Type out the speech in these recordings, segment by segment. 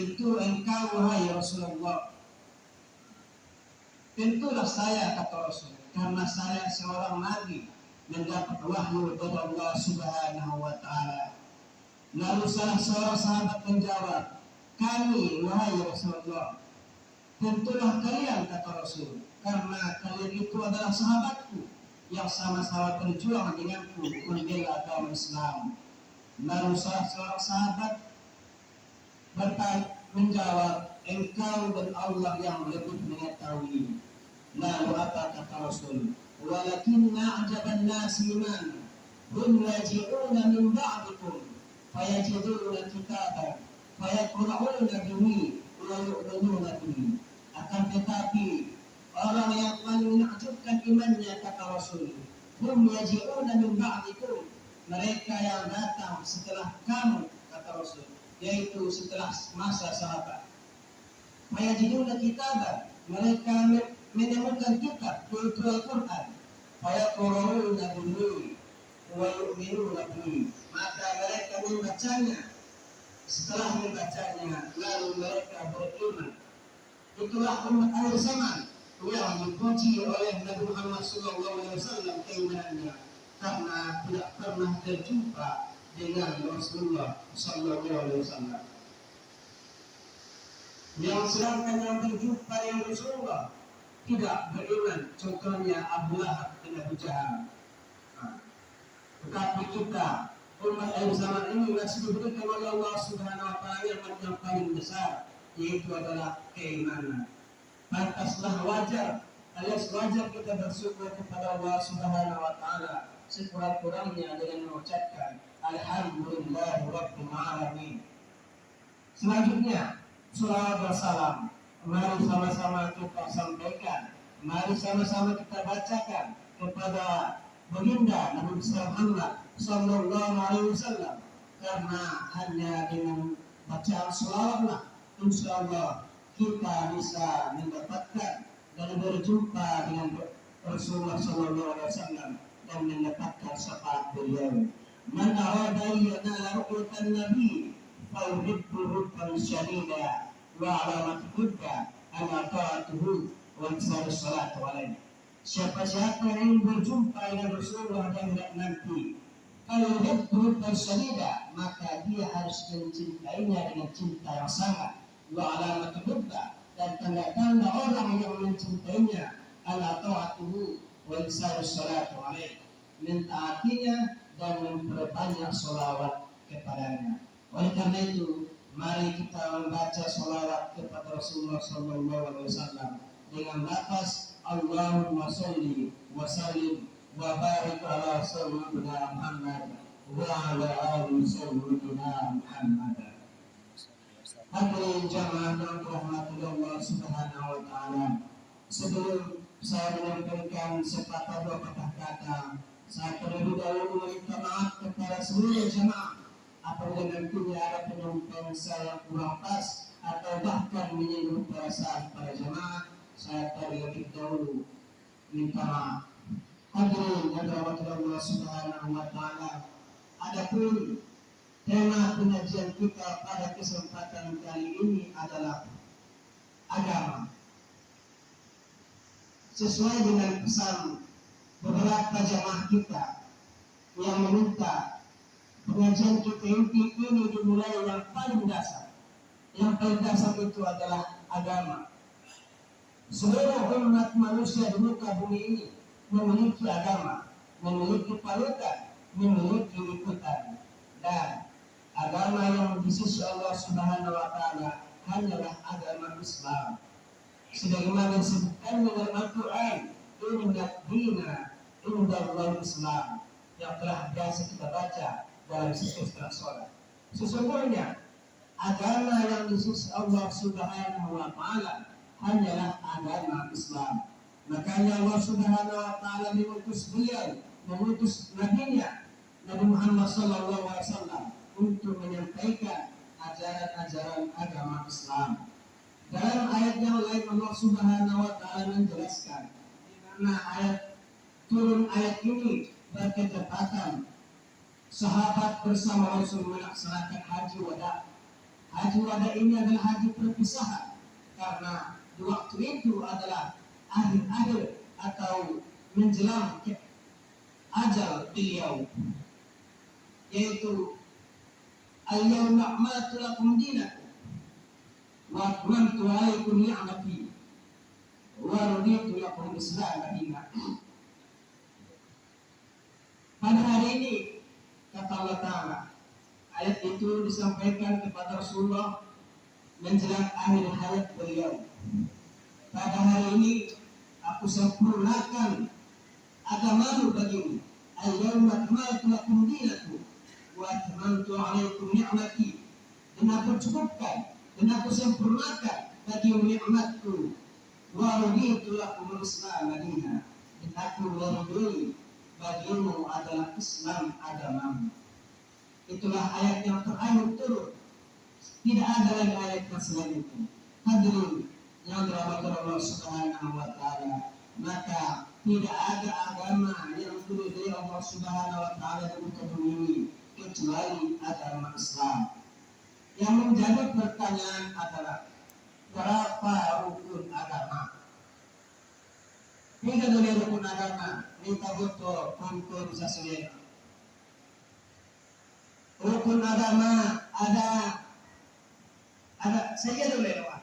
itu engkau wahai Rasulullah. Tentulah saya, kata Rasul, karena saya seorang nabi mendapat wahyu dari Allah Subhanahu wa Ta'ala. Lalu salah seorang sahabat menjawab, kami wahai Rasulullah. Tentulah kalian, kata Rasul, karena kalian itu adalah sahabatku yang sama-sama berjuang denganku membela agama Islam. Lalu salah seorang sahabat menjawab, engkau dan Allah yang lebih mengetahui. Lalu apa kata Rasul? Walakinna ajaban nasi man hum yaji'una min ba'dikum fayajiduna kitaban fayaqra'una bihi wa yu'minuna bihi. Akan tetapi orang yang paling menakjubkan imannya, kata Rasul, hum yaji'una min ba'dikum, mereka yang datang setelah kamu, kata Rasul, yaitu setelah masa sahabat. Fayajiduna kitaban, mereka menemukan kitab, yaitu Al-Quran. Fayaqra'una bihi wa yu'minuna bihi, maka mereka membacanya. Setelah membacanya, lalu mereka beriman. Itulah umat akhir zaman yang dipuji oleh Nabi Muhammad SAW keimanannya, karena tidak pernah terjumpa dengan Rasulullah SAW. Yang sedangkan yang berjumpa dengan Rasulullah tidak beriman, contohnya Abu Lahab dan Abu Jahal. Tetapi kita umat akhir zaman ini masih diberikan oleh Allah Subhanahu wa Ta'ala yang paling besar, yaitu adalah keimanan. Pantaslah wajar, alias wajar kita bersyukur kepada Allah Subhanahu wa Ta'ala sekurang-kurangnya dengan mengucapkan Alhamdulillah Rabbil Alamin. Selanjutnya, salawat dan salam mari sama-sama kita sampaikan, mari sama-sama kita bacakan kepada baginda Nabi Muhammad Sallallahu Alaihi Wasallam, karena hanya dengan bacaan salawatlah insyaallah kita bisa mendapatkan dan berjumpa dengan Rasulullah Sallallahu Alaihi Wasallam dan mendapatkan syafaat beliau. Man arada yanala ru'yatan nabi fa'uhibbu hubban syadida wa alamat hubba ala ta'atuhu wa insaru salatu alaihi. Siapa-siapa yang berjumpa dengan Rasulullah dan nanti kalau hubbu hubban syadida, maka dia harus mencintainya dengan cinta yang sangat. Wa alamat hubba, dan tanda-tanda orang yang mencintainya ala ta'atuhu wa insaru salatu alaihi, mentaatinya dan memperbanyak sholawat kepadanya. Oleh karena itu, mari kita membaca sholawat kepada Rasulullah SAW dengan lafaz Allahumma sholli wa sallim wa barik ala sayyidina Muhammad wa ala ali sayyidina Muhammad. Hadirin jamaah yang dirahmati Allah Subhanahu wa Ta'ala, sebelum saya menyampaikan sepatah dua patah kata, saya terlebih dahulu meminta maaf kepada seluruh jemaah apabila nantinya ada penyampaian saya kurang pas atau bahkan menyinggung perasaan para jemaah. Saya terlebih dahulu minta maaf. Hadirin yang dirahmati Allah Subhanahu wa Ta'ala, adapun tema pengajian kita pada kesempatan kali ini adalah agama. Sesuai dengan pesan beberapa jamaah kita yang meminta pengajian kita ini dimulai yang paling dasar. Yang paling dasar itu adalah agama. Seluruh umat manusia di muka bumi ini memiliki agama, memiliki panutan, memiliki ikutan, dan agama yang di sisi Allah Subhanahu wa Ta'ala hanyalah agama Islam. Sebagaimana disebutkan dalam Al-Quran, inna dina indallah Islam, yang telah biasa kita baca dalam setelah sholat. Sesungguhnya agama yang di sisi Allah Subhanahu wa Ta'ala hanyalah agama Islam. Makanya Allah Subhanahu wa Ta'ala mengutus beliau, mengutus nabinya Nabi Muhammad Sallallahu Alaihi Wasallam untuk menyampaikan ajaran-ajaran agama Islam. Dalam ayat yang lain Allah Subhanahu wa Ta'ala menjelaskan, karena turun ayat ini berketepatan sahabat bersama Rasul melaksanakan haji wada. Haji wada ini adalah haji perpisahan, karena di waktu itu adalah akhir-akhir atau menjelang ajal beliau, yaitu al-yawma akmaltu lakum dinakum wa atmamtu alaikum ni'mati wa raditu lakum Islam dinan. Pada hari ini kata Allah Ta'ala, ayat itu disampaikan kepada Rasulullah menjelang akhir hayat beliau. Pada hari ini aku sempurnakan agamamu bagimu. Al-yawma akmaltu lakum dinakum wa atmamtu alaikum ni'mati. Dan aku cukupkan dan aku sempurnakan bagimu nikmatku. Wa raditu lakum Islam dinan. Dan aku meridhoi bagimu adalah Islam agamamu. Itulah ayat yang terakhir turun. Tidak ada lagi ayat selain itu. Hadirin yang dirahmati Allah Subhanahu wa Ta'ala, maka tidak ada agama yang diridhoi Allah Subhanahu wa Ta'ala di muka bumi ini kecuali agama Islam. Yang menjadi pertanyaan adalah berapa rukun agama? Hingga dari rukun agama minta betul untuk sesuai. Rukun agama ada saya dulu ya.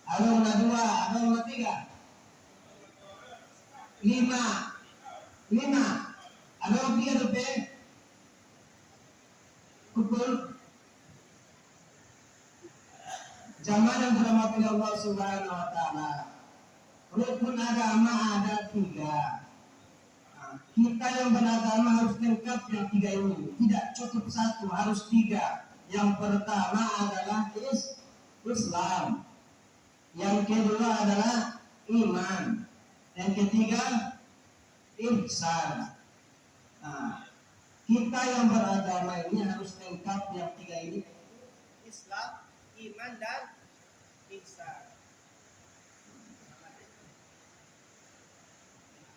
Ada nomor 2, ada nomor 3, 5, ada nomor 3 tu pe. Rukun zaman yang dirahmati Allah Subhanahu wa Ta'ala. Rukun agama ada 3. Kita yang beragama harus lengkap yang 3 ini. Tidak cukup 1, harus 3. Yang pertama adalah Islam. Yang kedua adalah iman. Yang ketiga ihsan. Kita yang beragama ini harus lengkap yang 3 ini. Islam, iman, dan ihsan.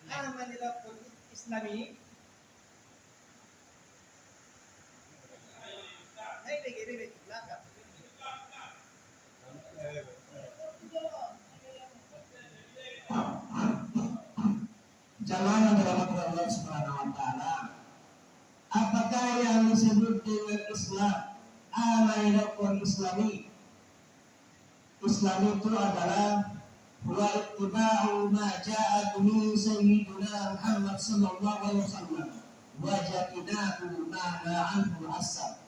Amanillah Islami. Jamaah dalam Allah Subhanahu wa Ta'ala, apakah yang disebut dengan Islam? Amanillah Islami. Islam itu adalah wa ittiba'u ma ja'a min sayyidina Muhammad sallallahu alaihi wasallam wa jatinahu ma anhu asal.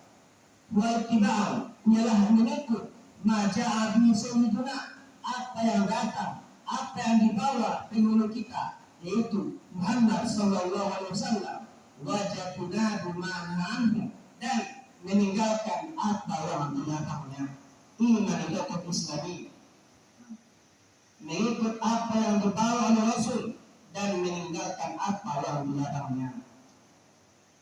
Wa ittiba'u ialah mengikut ma ja'a min sayyidina, apa yang datang, apa yang dibawa penghulu kita, yaitu Muhammad sallallahu alaihi wasallam, wa jatinahu ma anhu, dan meninggalkan apa yang dilarangnya. Ini adalah Islami. Mengikut apa yang dibawa oleh Rasul dan meninggalkan apa yang dilarangnya.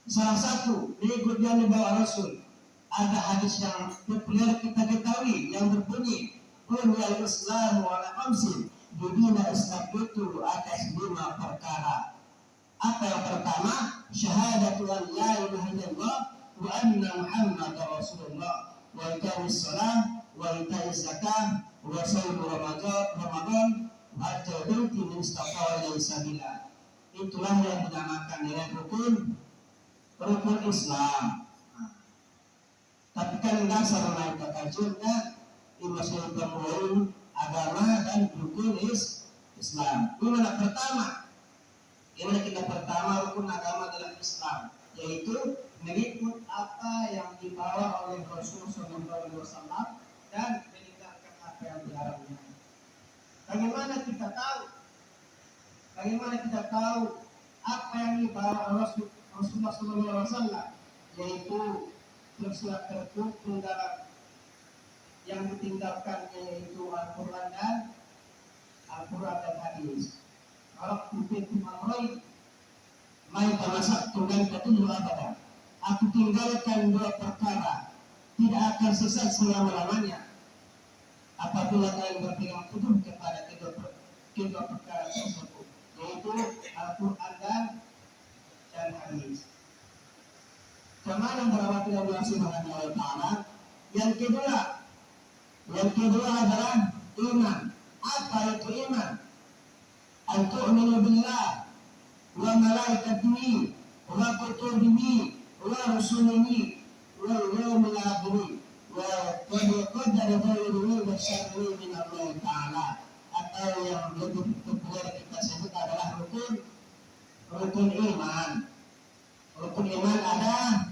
Salah satu mengikut yang dibawa Rasul, ada hadis yang populer kita ketahui yang berbunyi, "Bunyal Islamu ala khamsin." Dibina Islam itu atas 5 perkara. Apa yang pertama? Syahadatu an la ilaha illallah wa anna Muhammadar Rasulullah, wa iqamis shalah, wa ita'iz zakah, wa shaum Ramadan, wa at-tawbati min istata'a ilaihi sabila. Itulah yang dinamakan dengan rukun Islam. Tapi kan dasar naik kajiannya masalah pemulung agama dan rukun Islam. Ini mana pertama? Yang kita pertama rukun agama dalam Islam, yaitu mengikut apa yang dibawa oleh Rasul Sallallahu Alaihi Wasallam dan meninggalkan apa yang dilarangnya. Bagaimana kita tahu apa yang dibawa oleh Rasulullah Sallallahu Alaihi Wasallam, yaitu tertunggal yang ditinggalkan, yaitu Al-Quran dan hadis. Kalau kuntum amroin mai tamasak tunggal ketujuh abada. Aku tinggalkan 2 perkara, tidak akan sesat selama-lamanya apabila kalian berpegang teguh kepada kedua perkara tersebut, yaitu Al-Quran dan hadis. Jamaah yang dirahmati Allah Subhanahu wa taala. Yang kedua adalah iman. Apa itu iman? Al-tu'minu billah wa malaikatihi wa kutubihi wa rusulihi wal yawmil akhir wa qadar khairihi wa syarrihi min Allah taala. Atau yang lebih populer kita sebut adalah rukun iman. Rukun iman ada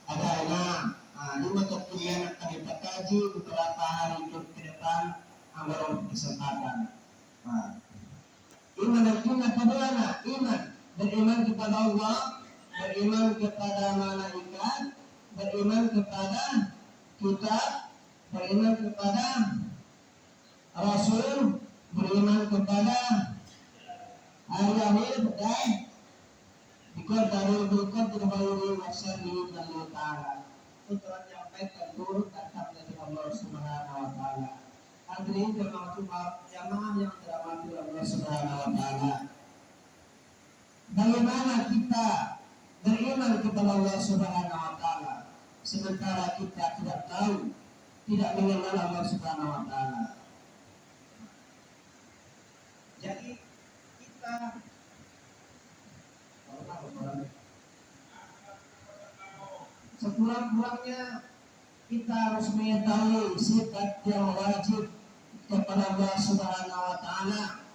6. Lima topik yang akan kita kaji beberapa hari ke depan anggaran kesempatan. Iman artinya kedua, iman beriman kepada Allah, beriman kepada malaikat, beriman kepada kitab, beriman kepada Rasul, beriman kepada hari akhir dan dikatakan dari masyarakat Allah Taala. Untuk menyampaikan turut datang dari Allah Subhanahu wa taala. Hadirin jamaah yang dirahmati Allah Subhanahu wa taala. Bagaimana kita beriman kepada Allah Subhanahu wa taala sementara kita tidak tahu, tidak mengenal Allah Subhanahu wa taala. Jadi kita sekurang-kurangnya kita harus mengetahui sifat yang wajib kepada Allah Subhanahu wa taala,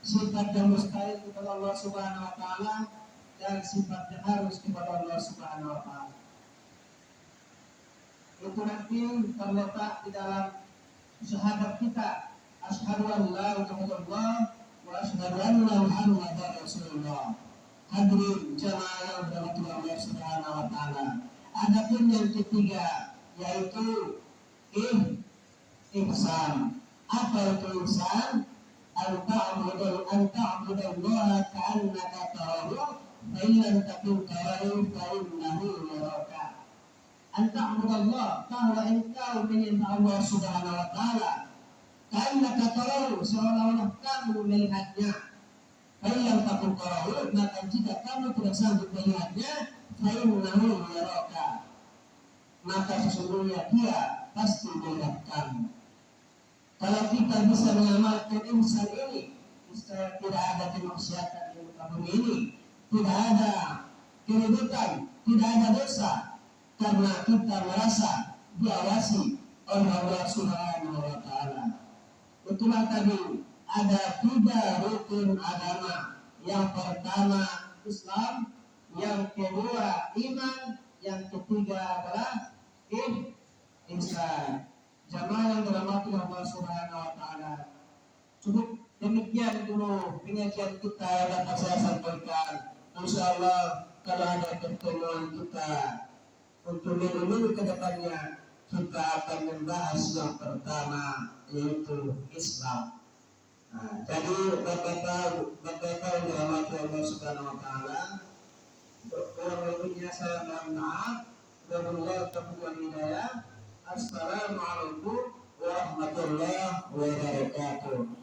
sifat yang mustahil kepada Allah Subhanahu wa taala, dan sifat yang harus kepada Allah Subhanahu wa taala. Itu nanti terletak di dalam syahadat kita, asyhadu an la ilaha illallah wa asyhadu anna Muhammadar Rasulullah. Hadirin jamaah yang dirahmati Allah Subhanahu wa taala. Adapun yang ketiga yaitu ihsan. Apa itu ihsan? Anta'budallaha ka'annaka tarahu fa in lam takun tarahu fa innahu yaraka. Anta'budallah, bahwa engkau menyembah Allah Subhanahu wa taala ka'annaka tarahu, seolah-olah kamu melihatnya. Fa in lam takun tarahu, maka jika kamu tidak sanggup melihatnya, fa'innahu yaraka, maka sesungguhnya dia pasti melihat kamu. Kalau kita bisa mengamalkan ihsan ini, tidak ada kemaksiatan di muka bumi ini, tidak ada keributan, tidak ada dosa, karena kita merasa diawasi oleh Allah Subhanahu wa taala. Itulah tadi ada 3 rukun agama. Yang pertama Islam, yang kedua iman, yang ketiga adalah ihsan. Jamaah yang dirahmati Allah Subhanahu wa taala. Cukup demikian dulu pengajian kita yang dapat saya sampaikan. Insyaallah kalau ada pertemuan kita untuk minggu-minggu ke depannya, kita akan membahas yang pertama yaitu Islam. Jadi Bapak-bapak yang dirahmati Allah Subhanahu wa taala, kurang lebihnya saya mohon maaf. Wabillahi taufiq wal hidayah. Assalamualaikum warahmatullahi wabarakatuh.